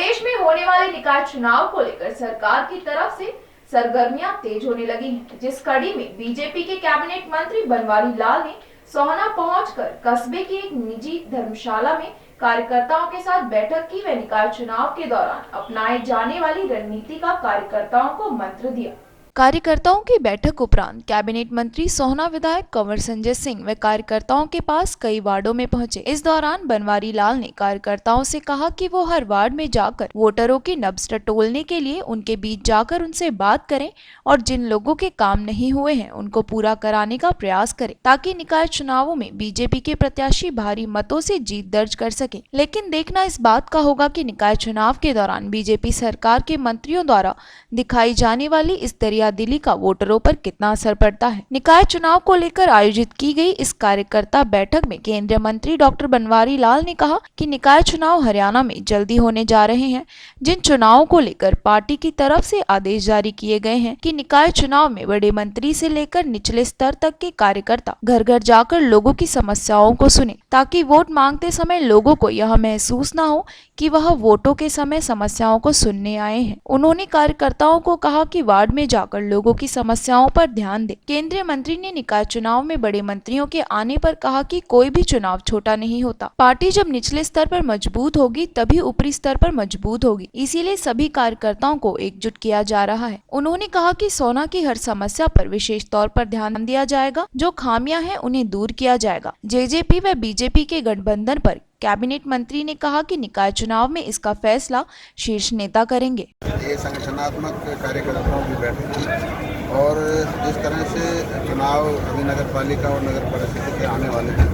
प्रदेश में होने वाले निकाय चुनाव को लेकर सरकार की तरफ से सरगर्मियां तेज होने लगी हैं, जिस कड़ी में बीजेपी के कैबिनेट मंत्री बनवारी लाल ने सोहना पहुंचकर कस्बे की एक निजी धर्मशाला में कार्यकर्ताओं के साथ बैठक की व निकाय चुनाव के दौरान अपनाए जाने वाली रणनीति का कार्यकर्ताओं को मंत्र दिया। कार्यकर्ताओं की बैठक उपरांत कैबिनेट मंत्री सोहना विधायक कंवर संजय सिंह व कार्यकर्ताओं के पास कई वार्डों में पहुंचे। इस दौरान बनवारी लाल ने कार्यकर्ताओं से कहा कि वो हर वार्ड में जाकर वोटरों की नब्ज टटोलने के लिए उनके बीच जाकर उनसे बात करें और जिन लोगों के काम नहीं हुए हैं उनको पूरा कराने का प्रयास करें, ताकि निकाय चुनावों में बीजेपी के प्रत्याशी भारी मतों से जीत दर्ज कर सके। लेकिन देखना इस बात का होगा कि निकाय चुनाव के दौरान बीजेपी सरकार के मंत्रियों द्वारा दिखाई जाने वाली इस दिली का वोटरों पर कितना असर पड़ता है। निकाय चुनाव को लेकर आयोजित की गई इस कार्यकर्ता बैठक में केंद्रीय मंत्री डॉक्टर बनवारी लाल ने कहा कि निकाय चुनाव हरियाणा में जल्दी होने जा रहे हैं, जिन चुनावों को लेकर पार्टी की तरफ से आदेश जारी किए गए हैं कि निकाय चुनाव में बड़े मंत्री से लेकर निचले स्तर तक के कार्यकर्ता घर घर जाकर लोगों की समस्याओं को सुने, ताकि वोट मांगते समय लोगों को यह महसूस न हो कि वह वोटों के समय समस्याओं को सुनने आए हैं। उन्होंने कार्यकर्ताओं को कहा कि वार्ड में जाकर लोगों की समस्याओं पर ध्यान दें। केंद्रीय मंत्री ने निकाय चुनाव में बड़े मंत्रियों के आने पर कहा कि कोई भी चुनाव छोटा नहीं होता। पार्टी जब निचले स्तर पर मजबूत होगी तभी ऊपरी स्तर पर मजबूत होगी, इसीलिए सभी कार्यकर्ताओं को एकजुट किया जा रहा है। उन्होंने कहा कि सोना की हर समस्या पर विशेष तौर पर ध्यान दिया जाएगा, जो खामियां हैं उन्हें दूर किया जाएगा। जेजेपी व बीजेपी के गठबंधन पर कैबिनेट मंत्री ने कहा कि निकाय चुनाव में इसका फैसला शीर्ष नेता करेंगे। ये संगठनात्मक कार्यकर्ताओं की बैठक थी और जिस तरह से चुनाव अभी नगर पालिका और नगर परिषद के आने वाले हैं,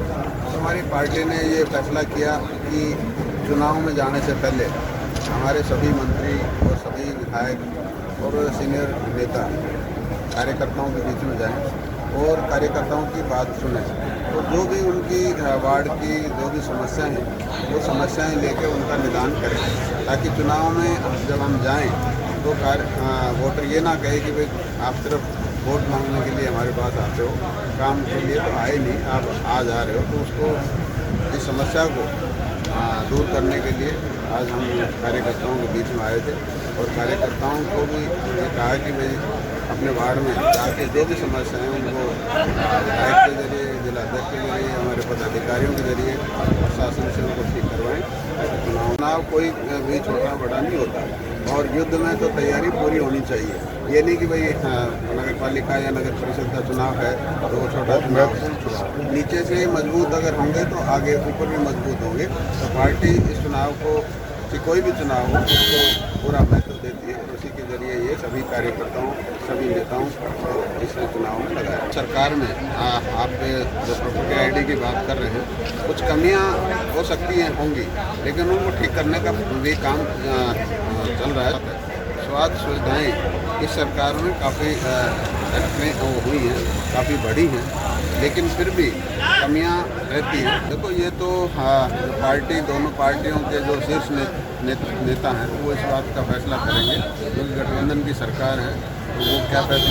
तो हमारी पार्टी ने ये फैसला किया कि चुनाव में जाने से पहले हमारे सभी मंत्री और सभी विधायक और सीनियर नेता कार्यकर्ताओं के बीच में जाएं और कार्यकर्ताओं की बात सुने और जो भी उनकी वार्ड की जो भी समस्याएं हैं वो समस्याएं लेकर उनका निदान करें, ताकि चुनाव में जब हम जाएं तो वोटर ये ना कहे कि भाई आप सिर्फ वोट मांगने के लिए हमारे पास आते हो, काम के लिए तो आए नहीं, आप आ जा रहे हो। तो उसको इस समस्या को दूर करने के लिए आज हम कार्यकर्ताओं के बीच में आए थे और कार्यकर्ताओं को भी ये कहा कि भाई अपने वार्ड में जाके जो भी समस्याएं उनको विधायक के जरिए, जिलाध्यक्ष के जरिए, हमारे पदाधिकारियों के जरिए प्रशासन से उनको ठीक करवाएं। चुनाव कोई भी छोटा बड़ा नहीं होता और युद्ध में तो तैयारी पूरी होनी चाहिए। ये नहीं कि भाई नगर पालिका या नगर परिषद का चुनाव है तो वो छोटा चुनाव है। नीचे से मजबूत अगर होंगे तो आगे ऊपर भी मजबूत होंगे। तो पार्टी इस चुनाव को, कोई भी चुनाव हो, उसको पूरा महत्व देती है और उसी के जरिए ये सभी कार्यकर्ताओं, सभी नेताओं को इस चुनाव में लगाया। सरकार में आप जो प्रॉपर्टी आईडी की बात कर रहे हैं, कुछ कमियां हो सकती हैं, होंगी, लेकिन उनको ठीक करने का भी काम चल रहा है। स्वास्थ्य सुविधाएं इस सरकार में काफ़ी हुई हैं, काफ़ी बढ़ी हैं, लेकिन फिर भी कमियां रहती हैं। देखो ये तो पार्टी, दोनों पार्टियों के जो शीर्ष नेता हैं वो इस बात का फैसला करेंगे, क्योंकि गठबंधन की सरकार है, तो वो क्या फैसला